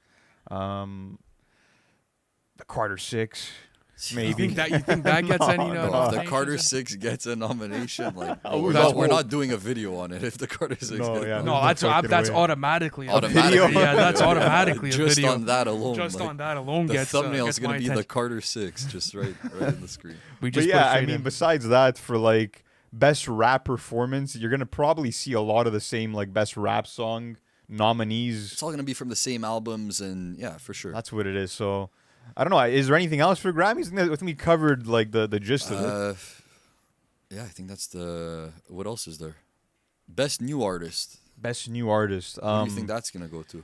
The Carter 6, You maybe. think that gets any No, Bro, if the nominations? Carter 6 gets a nomination, like Oh, we're, that's not, we're cool. not doing a video on it. If the Carter 6 No, gets yeah. No, There's that's no fucking that's way. automatically a Automatically. video. Yeah, that's automatically a just video. on that alone, Just like, on that alone the gets thumbnail gets is gonna my be the attention. Carter 6, just right in the screen. We But just yeah, put I straight mean, in. besides that, for like best rap performance, you're gonna probably see a lot of the same like best rap song nominees. It's all gonna be from the same albums, and yeah, for sure. That's what it is. So I don't know. Is there anything else for Grammys? I think we covered like the gist of it. Yeah, I think that's the. What else is there? Best new artist. Best new artist. Who do you think that's gonna go to?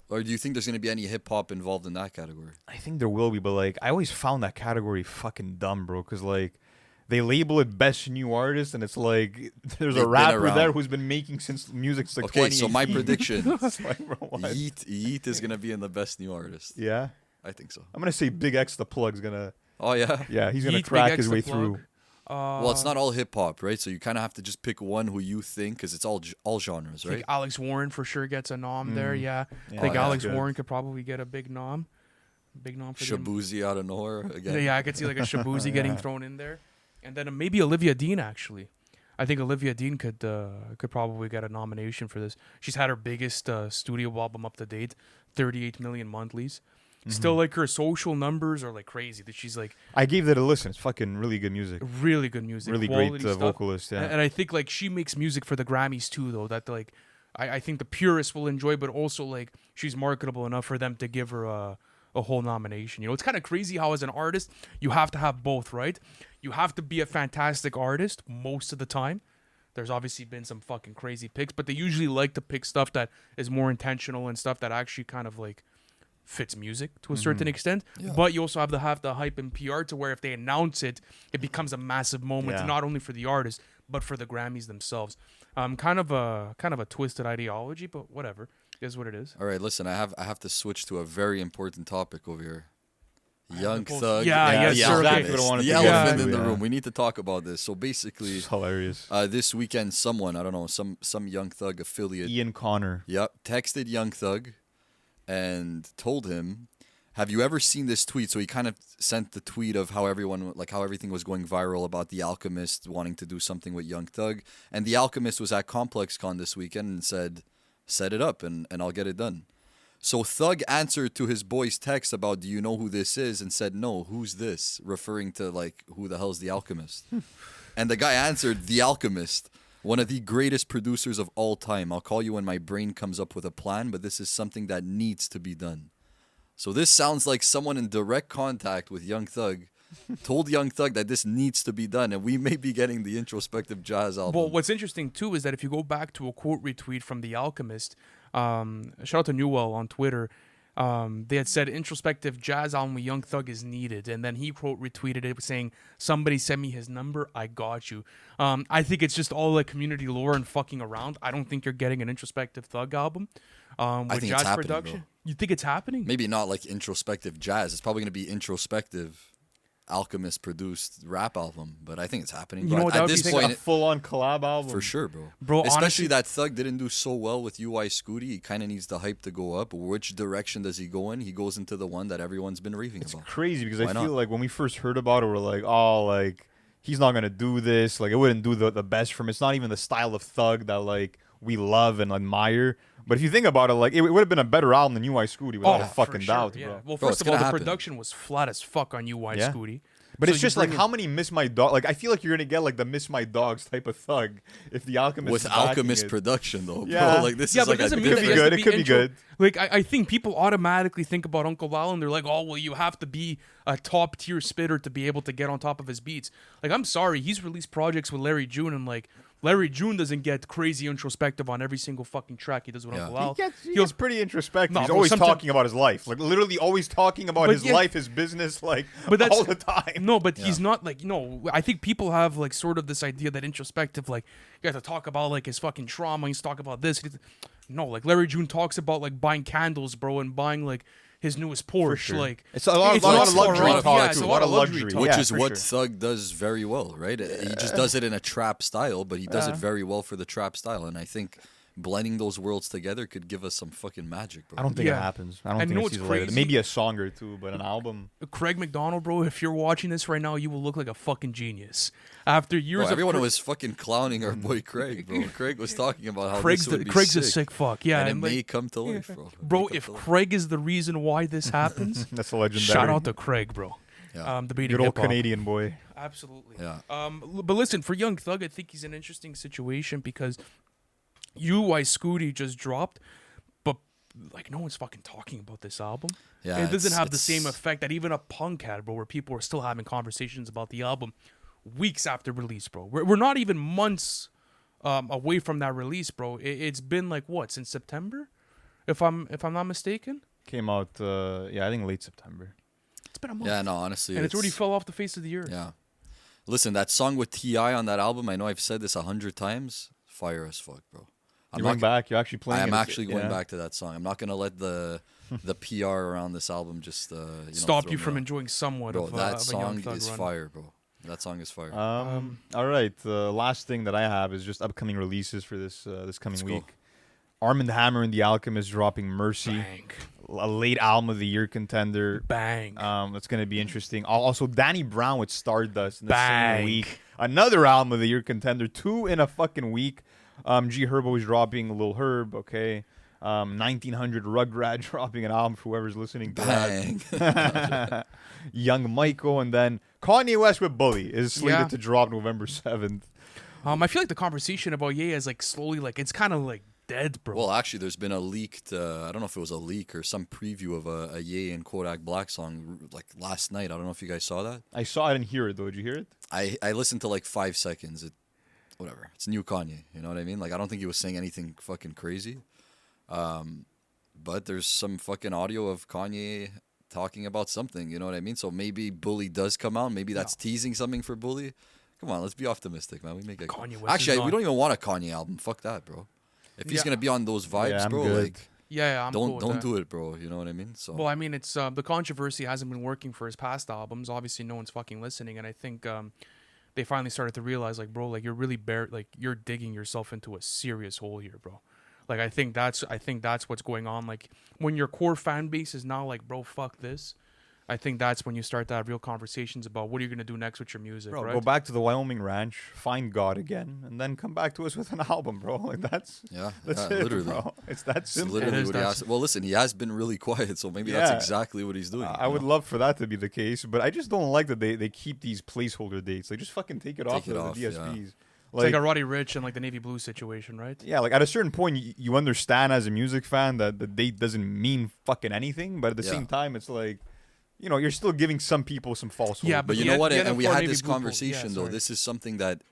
Or do you think there's gonna be any hip hop involved in that category? I think there will be, but like I always found that category fucking dumb, bro. Because like they label it best new artist, and it's like there's They've a been rapper around. there who's been making music since like Okay, so my 2018. prediction: It's like, bro, what? Yeet is gonna be in the best new artist. Yeah, I think so. I'm gonna say Big X the Plug's gonna. Oh yeah. Yeah, he's gonna Yeet, Big crack X his the way Plug. through. Well, it's not all hip hop, right? So you kind of have to just pick one who you think, because it's all genres, I right? think Alex Warren for sure gets a nom there. Yeah, Yeah, I think yeah, Alex good. Warren could probably get a big nom. Big nom for the Shabuzi out of nowhere again. Yeah, I could see like a Shabuzi getting thrown in there, and then maybe Olivia Dean actually. I think Olivia Dean could probably get a nomination for this. She's had her biggest studio album up to date, 38 million monthlies. Still, like her social numbers are like crazy. That she's like I gave that a listen. It's fucking really good music. really good music, Really quality great stuff. vocalist. Yeah. And I think like she makes music for the Grammys too, though. That like I think the purists will enjoy, but also like she's marketable enough for them to give her a whole nomination. You know, it's kind of crazy how as an artist you have to have both, right? You have to be a fantastic artist most of the time. There's obviously been some fucking crazy picks, but they usually like to pick stuff that is more intentional and stuff that actually kind of like fits music to a certain extent. Yeah. But you also have the hype and PR to where if they announce it, it becomes a massive moment, Yeah. not only for the artist but for the Grammys themselves. Kind of a twisted ideology, but whatever. It is what it is. All right, listen, I have to switch to a very important topic over here. Young Thug. Yeah, and yes, the sir. Exactly what I wanted the to elephant get in to, the yeah. room. We need to talk about this. So basically, It's hilarious. this weekend, someone, I don't know, some Young Thug affiliate, Ian Connor. yep, texted Young Thug and told him, have you ever seen this tweet? So he kind of sent the tweet of how everything was going viral about the Alchemist wanting to do something with Young Thug. And the Alchemist was at ComplexCon this weekend and said, set it up and I'll get it done. So Thug answered to his boy's text about, do you know who this is? And said, no, who's this? Referring to, like, who the hell's the Alchemist? And the guy answered, the Alchemist, one of the greatest producers of all time. I'll call you when my brain comes up with a plan, but this is something that needs to be done. So this sounds like someone in direct contact with Young Thug told Young Thug that this needs to be done, and we may be getting the introspective jazz album. Well, what's interesting too is that if you go back to a quote retweet from The Alchemist, shout out to Newell on Twitter, they had said introspective jazz album with Young Thug is needed, and then he quote retweeted it saying, "Somebody send me his number, I got you." I think it's just all like community lore and fucking around. I don't think you're getting an introspective Thug album with think it's jazz happening, production. bro. You think it's happening? Maybe not like introspective jazz. It's probably going to be introspective Alchemist produced rap album, but I think it's happening. You know what, that at would be this sick. point, A full-on collab album. for sure, bro. Bro, Especially honestly- that Thug didn't do so well with UI Scooty. He kind of needs the hype to go up. Which direction does he go in? He goes into the one that everyone's been raving about. Crazy because Why I not? feel like when we first heard about it, we're like, oh, like he's not gonna do this. Like it wouldn't do the best for him. It's not even the style of Thug that like we love and admire. But if you think about it, like it would have been a better album than UI Scooty without a for fucking sure, doubt, yeah. bro. Well, Bro, first it's of all, gonna the happen. production was flat as fuck on UI Yeah. Scooty. But So it's you just like bring how in- many Miss My Dog? Like I feel like you're gonna get like the Miss My Dogs type of Thug if the Alchemist With is backing Alchemist it. production, though, Yeah. bro. Like this Yeah, is but like it doesn't a mean It that could be it has good. to It could be intro- good. Like I think people automatically think about Uncle Al and they're like, oh well, you have to be a top tier spitter to be able to get on top of his beats. Like I'm sorry, he's released projects with Larry June and like Larry June doesn't get crazy introspective on every single fucking track he does with Yeah. Uncle Al. He gets pretty introspective. No, He's bro, always sometimes- talking about his life, like literally always talking about But his yeah. life, his business, like But that's all the time. No, but he's not like I think people have like sort of this idea that introspective, like you have to talk about like his fucking trauma. He's talk about this. No, like Larry June talks about like buying candles, bro, and buying like his newest Porsche. sure. Like It's a lot it's of not luxury far off. talk, Yeah, it's too. a lot of luxury luxury. talk. Which Yeah, is for what sure. Thug does very well, right? He just does it in a trap style, but he does it very well for the trap style. And I think blending those worlds together could give us some fucking magic, bro. I don't think Yeah. it happens. I don't And you think know it's what's easily like that. crazy? Maybe a song or two, but an album. Craig McDonald, bro, if you're watching this right now, you will look like a fucking genius. After years Bro, of everyone was fucking clowning our boy Craig, bro. Craig was talking about how Craig's this would be Craig's sick, a sick fuck. Yeah, and it and, may like, come to life, bro. It may bro, come if to life. Craig is the reason why this happens, That's a legendary. shout out to Craig, bro. Yeah. The beating good old hip-hop. Canadian boy. Absolutely. Yeah. But listen, for Young Thug, I think he's an interesting situation because UI Scooty just dropped, but like no one's fucking talking about this album. Yeah, it doesn't it's- have the same it's- effect that even a Punk had, bro, where people are still having conversations about the album weeks after release, bro. We're not even months away from that release, bro. It's been like what, since September, if I'm not mistaken. Came out, I think late September. It's been a month. Yeah, no, honestly, and it's already fell off the face of the earth. Yeah. Listen, that song with T.I. on that album, I know I've said this 100 times, fire as fuck, bro. You're going back. You're actually playing. I am it. actually going Yeah. back to that song. I'm not gonna let the PR around this album just Stop throw you me from off. enjoying somewhat Bro, of, that of a Young song Thug is run. fire, bro. That song is fire. All right. The last thing that I have is just upcoming releases for this coming Let's go. week. Arm & Hammer and the Alchemist dropping Mercy, Bang. a late album of the year contender. Bang. That's gonna be interesting. Also, Danny Brown with Stardust in the Bang. same week. Another album of the year contender. 2 in a fucking week. G Herbo is dropping Lil Herb. Okay. 1900 Rugrat dropping an album for whoever's listening to Bang. that. Young Michael, and then Kanye West with Bully is slated Yeah. to drop November 7th. I feel like the conversation about Ye is like slowly, like it's kind of like dead, bro. Well, actually, there's been a leaked, I don't know if it was a leak or some preview of a Ye and Kodak Black song like last night. I don't know if you guys saw that. I saw it and hear it though. Did you hear it? I listened to like 5 seconds. Whatever. It's new Kanye. You know what I mean? Like, I don't think he was saying anything fucking crazy. But there's some fucking audio of Kanye talking about something. You know what I mean? So maybe Bully does come out. Maybe that's teasing something for Bully. Come on, let's be optimistic, man. We make a Kanye West is actually, we not- don't even want a Kanye album. Fuck that, bro. If he's Yeah. gonna be on those vibes, Yeah, I'm bro, good. like Yeah, I'm cool with don't that. do it, bro. You know what I mean? So Well, I mean, it's the controversy hasn't been working for his past albums. Obviously, no one's fucking listening, and I think they finally started to realize, like, bro, like you're really like you're digging yourself into a serious hole here, bro. Like, I think that's what's going on. Like, when your core fan base is now like, bro, fuck this. I think that's when you start to have real conversations about what are you gonna do next with your music, Bro, right? go back to the Wyoming ranch, find God again, and then come back to us with an album, bro. Like that's yeah, it, literally. bro. It's that It's simple. literally It is what he that has. Well, listen, he has been really quiet, so maybe that's Yeah. exactly what he's doing. I you would know? love for that to be the case, but I just don't like that they keep these placeholder dates. Like, just fucking take it off it the off, yeah. DSPs. It's like a Roddy Ricch and like the Navy Blues situation, right? Yeah, like at a certain point, you understand as a music fan that the date doesn't mean fucking anything, but at the Yeah. same time, it's like, you're still giving some people some false hope. Yeah, But you the know oth- what? the And other we four had Navy this Blue Pol- conversation yeah, though. sorry. This is something that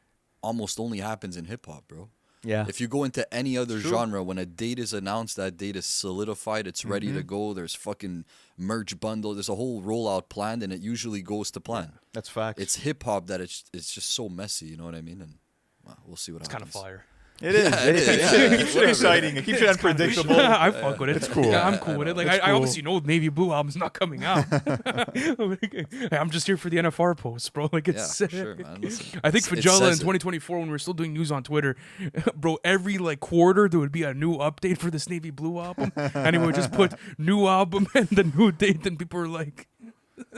almost only happens in hip hop, bro. Yeah. If you go into any other True. genre, when a date is announced, that date is solidified, it's ready Mm-hmm. to go. There's fucking merch bundle. There's a whole rollout planned, and it usually goes to plan. That's facts. It's hip hop that it's just so messy. You know what I mean? And well, we'll see what It's kind of happens. fire. It is. Yeah, it is, It yeah. keeps it exciting. It keeps it unpredictable. I fuck with it. It's cool. Yeah, I'm Yeah, cool I with it. know. Like, It's I cool. obviously know Navy Blue album's not coming out. I'm just here for the NFR post, bro. Like, it's Yeah, sick. for sure, man. Listen, I think it Fajella in says it. 2024, when we were still doing news on Twitter, bro, every like quarter there would be a new update for this Navy Blue album, and he would just put new album and the new date, and people were like,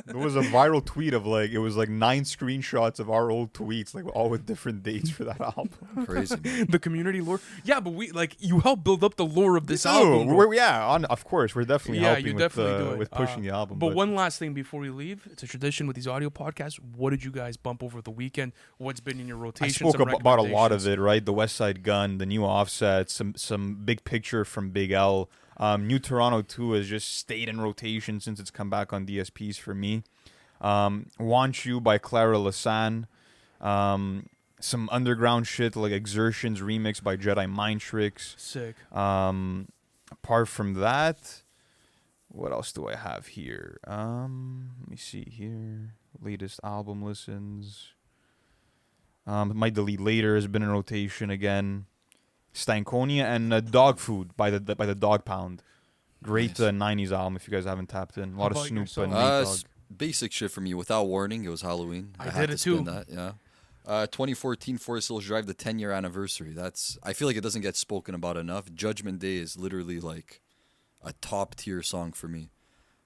There was a viral tweet of it was like 9 screenshots of our old tweets, like all with different dates for that album. Crazy. Man. the community lore. Yeah, but you helped build up the lore of this album. bro. Of course, we're definitely Yeah, helping you with, definitely do it. with pushing the album. But one last thing before we leave, it's a tradition with these audio podcasts. What did you guys bump over the weekend? What's been in your I rotation? spoke Some about a lot of recommendations? it, right? The West Side Gun, the new Offset, some Big Picture from Big L. New Toronto 2 has just stayed in rotation since it's come back on DSPs for me. Want You by Clara Lasan. Some underground shit like Exertions remix by Jedi Mind Tricks. Sick. Apart from that, what else do I have here? Let me see here. Latest album listens. Might Delete Later has been in rotation again. Stankonia and Dog Food by the Dog Pound. Great Nice. 90s album if you guys haven't tapped in. A lot of about Snoop yourself? and Nate Dogg. Basic shit for me. Without Warning, it was Halloween. I had did to it spin too. That, yeah. 2014 Forest Hills Drive, the 10-year anniversary. I feel like it doesn't get spoken about enough. Judgment Day is literally like a top tier song for me.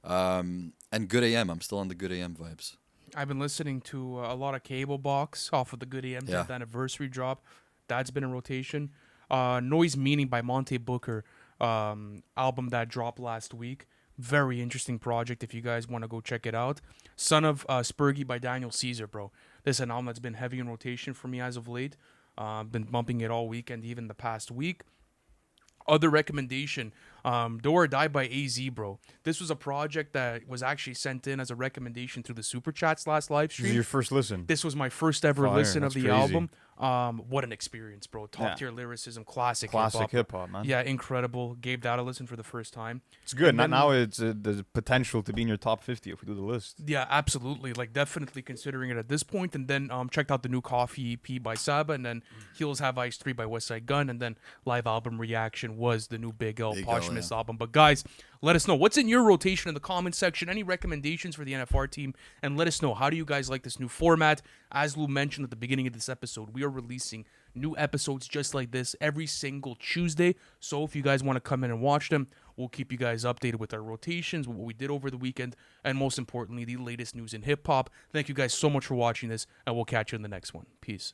And Good AM. I'm still on the Good AM vibes. I've been listening to a lot of Cable Box off of the Good AM 10th Yeah. anniversary drop. That's been in rotation. Noise Meaning by Monte Booker, album that dropped last week. Very interesting project if you guys want to go check it out. Son of Spurgy by Daniel Caesar, bro. This is an album that's been heavy in rotation for me as of late. Been bumping it all weekend, even the past week. Other recommendation, Do or Die by AZ, bro. This was a project that was actually sent in as a recommendation through the Super Chats last live This is stream. your first listen. This was my first ever Fire, listen of that's the crazy. album. What an experience, bro. Top tier lyricism, classic Classic hip-hop. hip-hop, man. Yeah, incredible. Gave that a listen for the first time. It's good. And then- Now it's there's potential to be in your top 50 if we do the list. Yeah, absolutely. Like, definitely considering it at this point. And then checked out the new Coffee EP by Saba. And then Heels Have Ice 3 by West Side Gun. And then live album reaction was the new Big L Big L, Posthumous yeah. album. But guys, let us know. What's in your rotation in the comments section? Any recommendations for the NFR team? And let us know, how do you guys like this new format? As Lou mentioned at the beginning of this episode, we are releasing new episodes just like this every single Tuesday. So if you guys want to come in and watch them, we'll keep you guys updated with our rotations, what we did over the weekend, and most importantly, the latest news in hip-hop. Thank you guys so much for watching this, and we'll catch you in the next one. Peace.